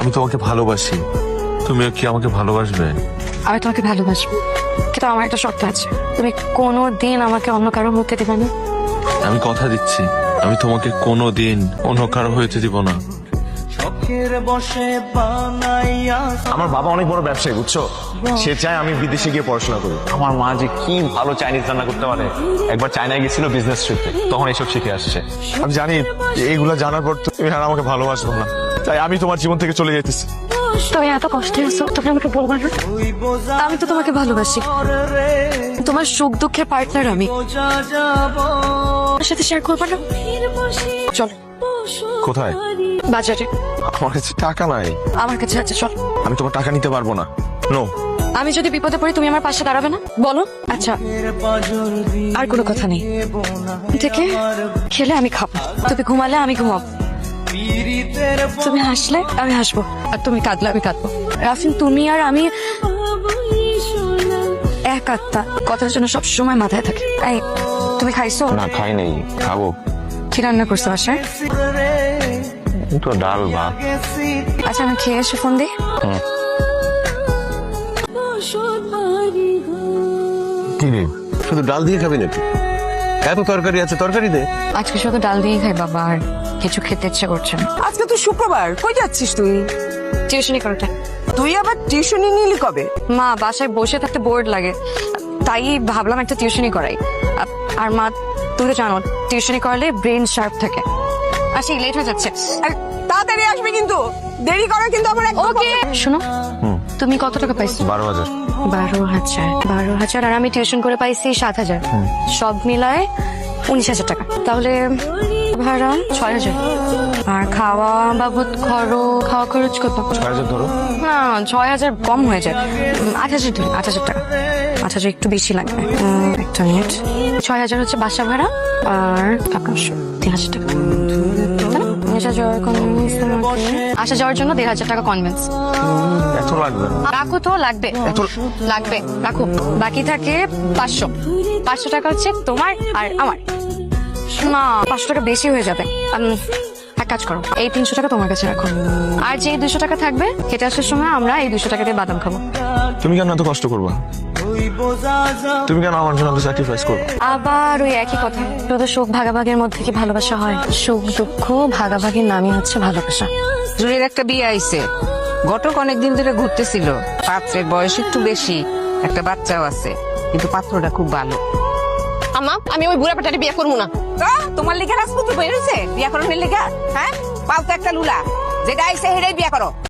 আমি তোমাকে ভালোবাসি, তুমিও কি আমাকে ভালোবাসবে? আমি তোমাকে ভালোবাসবো, কিন্তু আমার একটা শর্ত আছে। তুমি কোনোদিন আমাকে অন্য কারো হতে দেবে না। আমি কথা দিচ্ছি, আমি তোমাকে কোনোদিন অন্য কারো হইতে দিব না। আমার বাবা অনেক বড় ব্যবসায়ী, বুঝছো? সে চায় আমি বিদেশে গিয়ে পড়াশোনা করি। আমার মা যে কি ভালো চাইনিজ রান্না করতে পারে, একবার চায়নায় গেছিল বিজনেস ট্রিপে, তখন এসব শিখে আসছে। আমি জানি এইগুলা জানার পর তুমি আর আমাকে ভালোবাসবো না, তাই আমি তোমার জীবন থেকে চলে যেতেছি। তুমি এত কষ্টে আছো, তুমি আমাকে বলবা না? আমি তো তোমাকে ভালোবাসি, তোমার সুখ দুঃখের পার্টনার আমি। আমার সাথে শেয়ার করবা না? চল। কোথায়? বাজারে। আমার কাছে টাকা নাই। আমার কাছে আছে, চল। আমি তোমার টাকা নিতে পারবো না। নো। আমি যদি বিপদে পড়ি তুমি আমার পাশে দাঁড়াবে না? বলো। আচ্ছা, আর কোনো কথা নেই। থেকে খেলে আমি খাবো, তুমি ঘুমালে আমি ঘুমাবো, তুমি হাসলে আমি হাসবো, আর তুমি কাঁদলে আমি কাঁদবো। রাফিন, তুমি আর আমি এক আত্মা, কথার জন্য সব সময় মাথায় থাকে। এই, তুমি খাইছো? না, খাই নেই, খাবো। কি রান্না করছো বাসায়? তো ডাল ভাত। আচ্ছা, আমি খেয়ে এসে ফোন দিই। কি রে, শুধু ডাল দিয়ে খাবি নাকি? এত তরকারি আছে, তরকারি দে। আজকে শুধু ডাল দিয়ে খাই বাবা, আর কিছু খেতে ইচ্ছা করছে না। আজকে তো শুক্রবার, কই যাচ্ছিস তুই? টিউশনি করতে। তুই আবার টিউশনি নিলি কবে? মা, বাসায় বসে থাকতে বোর্ড লাগে, তাই ভাবলাম একটা টিউশনি করাই। আর মা, তুমি তো জানো টিউশনি করলে ব্রেন শার্প থাকে। আসি, লেট হয়ে যাচ্ছে। আর তাড়াতাড়ি আসবি কিন্তু, দেরি করে কিন্তু আমার একদম ওকে। শোনো, তুমি কত টাকা পাইছো? 12,000। 12,000। 12,000 আর আমি টিউশন করে পাইছি 7,000। সব মিলায় 19,000 টাকা। তাহলে ভাড়া 6,000, আর খাওয়া বাবদ খাওয়া খরচ কত? 6,000 ধরো। না, 6,000 কম হয়ে যায়। 8,000 ধরি, 8,000 টাকা। 8,000 একটু বেশি লাগবে। একটা মিনিট। 6,000 হচ্ছে বাসা ভাড়া, আর টাকা 3,000 টাকা। আসা যাওয়ার জন্য 1,500 টাকা কনভেন্স। এত লাগবে? রাখো তো, লাগবে লাগবে, রাখো। বাকি থাকে 500। 500 টাকা হচ্ছে তোমার আর আমার। না, 500 টাকা বেশি হয়ে যাবে। এক কাজ করো, এই 300 টাকা তোমার কাছে রাখো, আর যে 200 টাকা থাকবে হেঁটে আসার সময় আমরা এই 200 টাকা দিয়ে বাদাম খাবো। তুমি কেন এত কষ্ট করবা? তুমি কেন আমার জন্য স্যাক্রিফাইস করবে? আবার ওই একই কথা, শুধু সুখ ভাগাভাগির মধ্যে কি ভালোবাসা হয়? সুখ দুঃখ ভাগাভাগির নামই হচ্ছে ভালোবাসা। জুরির একটা বিয়ে আইছে, ঘটক অনেকদিন ধরে ঘুরতেছিল। পাত্রের বয়স একটু বেশি, একটা বাচ্চাও আছে, কিন্তু পাত্রটা খুব ভালো। আম্মা, আমি ওই বুড়া পেটারে বিয়ে করবো না। তোমার লেখা রাজপুত্র বেরিয়েছে বিয়া করার লেখা? হ্যাঁ, পাও তো একটা লুলা, যেটা আইছে সেটাই বিয়া করো।